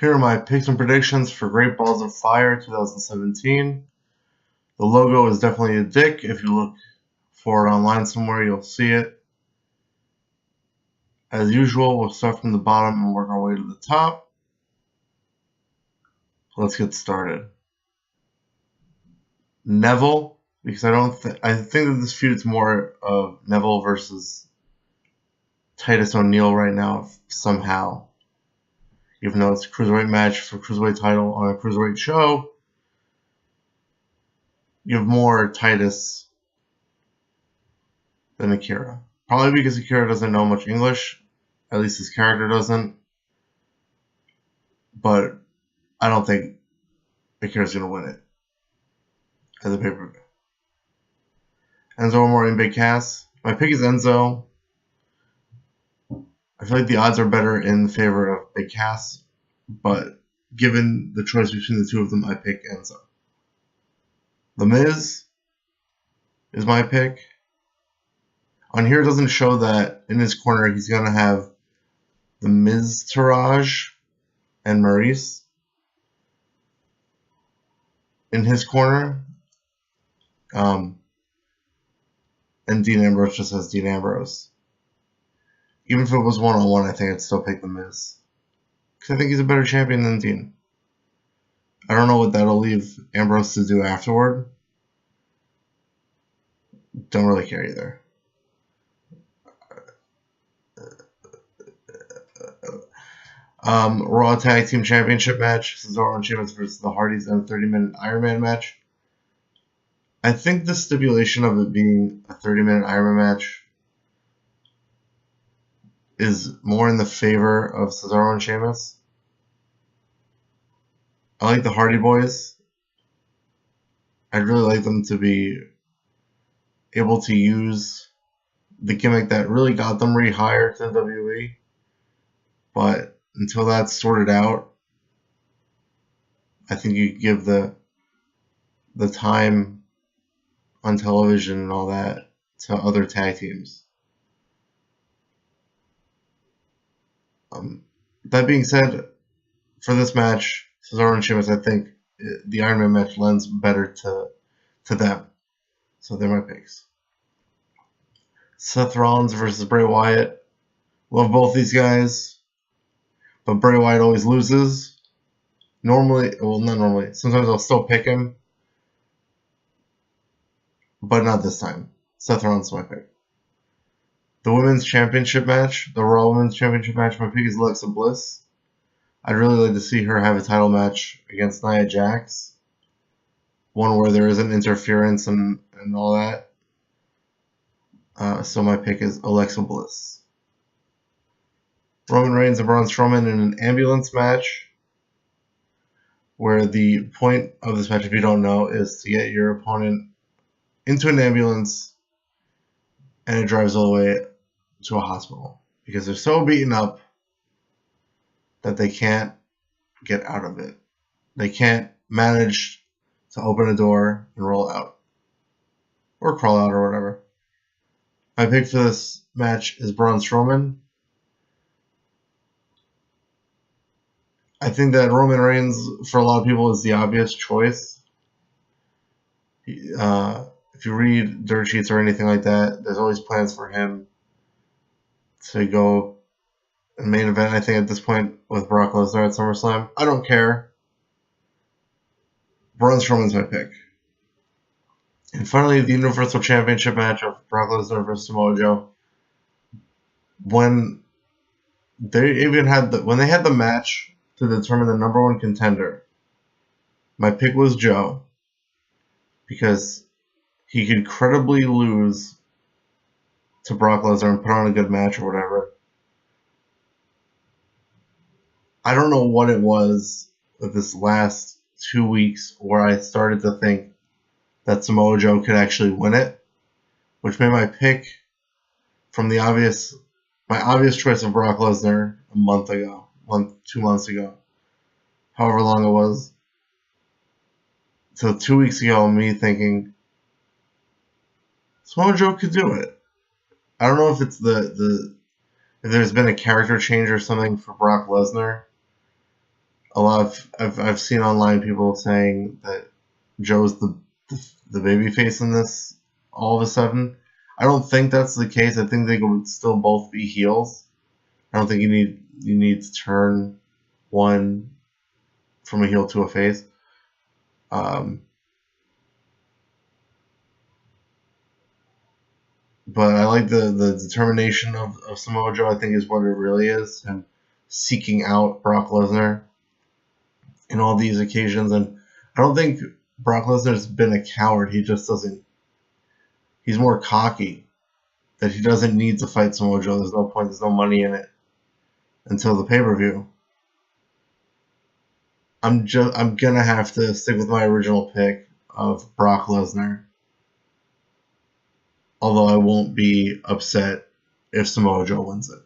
Here are my picks and predictions for Great Balls of Fire 2017. The logo is definitely a dick. If you look for it online somewhere, you'll see it. As usual, we'll start from the bottom and work our way to the top. Let's get started. Neville, because I think that this feud is more of Neville versus Titus O'Neil right now somehow. Even though it's a cruiserweight match for cruiserweight title on a cruiserweight show, you have more Titus than Akira. Probably because Akira doesn't know much English. At least his character doesn't. But I don't think Akira's going to win it as a pay-per-view. Enzo Amore and Big Cass. My pick is Enzo. I feel like the odds are better in favor of Big Cass, but given the choice between the two of them, I pick Enzo. The Miz is my pick. On here, it doesn't show that in his corner he's going to have the Miz-tourage and Maurice in his corner. And Dean Ambrose just has Dean Ambrose. Even if it was one-on-one, I think I'd still pick The Miz. Because I think he's a better champion than Dean. I don't know what that'll leave Ambrose to do afterward. Don't really care either. Raw Tag Team Championship match. Cesaro and Sheamus versus the Hardys in a 30-minute Iron Man match. I think the stipulation of it being a 30-minute Iron Man match is more in the favor of Cesaro and Sheamus. I like the Hardy Boys. I'd really like them to be able to use the gimmick that really got them rehired to WWE. But until that's sorted out, I think you give the time on television and all that to other tag teams. That being said, for this match, Cesaro and Sheamus, I think the Iron Man match lends better to them. So they're my picks. Seth Rollins versus Bray Wyatt. Love both these guys, but Bray Wyatt always loses. Normally, well, not normally. Sometimes I'll still pick him, but not this time. Seth Rollins is my pick. The Women's Championship match, the Raw Women's Championship match, my pick is Alexa Bliss. I'd really like to see her have a title match against Nia Jax. One where there isn't interference and all that. So my pick is Alexa Bliss. Roman Reigns and Braun Strowman in an ambulance match, where the point of this match, if you don't know, is to get your opponent into an ambulance and it drives all the way to a hospital because they're so beaten up that they can't get out of it. They can't manage to open a door and roll out or crawl out or whatever. My pick for this match is Braun Strowman. I think that Roman Reigns, for a lot of people, is the obvious choice. If you read dirt sheets or anything like that, there's always plans for him to go and main event, I think, at this point with Brock Lesnar at SummerSlam. I don't care. Braun Strowman's my pick. And finally, the Universal Championship match of Brock Lesnar versus Samoa Joe. When they had the match to determine the number one contender, my pick was Joe because he could credibly lose to Brock Lesnar and put on a good match or whatever. I don't know what it was with this last 2 weeks where I started to think that Samoa Joe could actually win it, which made my pick from my obvious choice of Brock Lesnar a month ago, 2 months ago, however long it was. So 2 weeks ago, me thinking Samoa Joe could do it. I don't know if it's if there's been a character change or something for Brock Lesnar. a lot of I've seen online people saying that Joe's the baby face in this all of a sudden. I don't think that's the case. I think they would still both be heels. I don't think you need to turn one from a heel to a face. But I like the determination of Samoa Joe. I think is what it really is, him seeking out Brock Lesnar in all these occasions. And I don't think Brock Lesnar's been a coward. He just doesn't. He's more cocky. That he doesn't need to fight Samoa Joe. There's no point. There's no money in it until the pay-per-view. I'm gonna have to stick with my original pick of Brock Lesnar. Although I won't be upset if Samoa Joe wins it.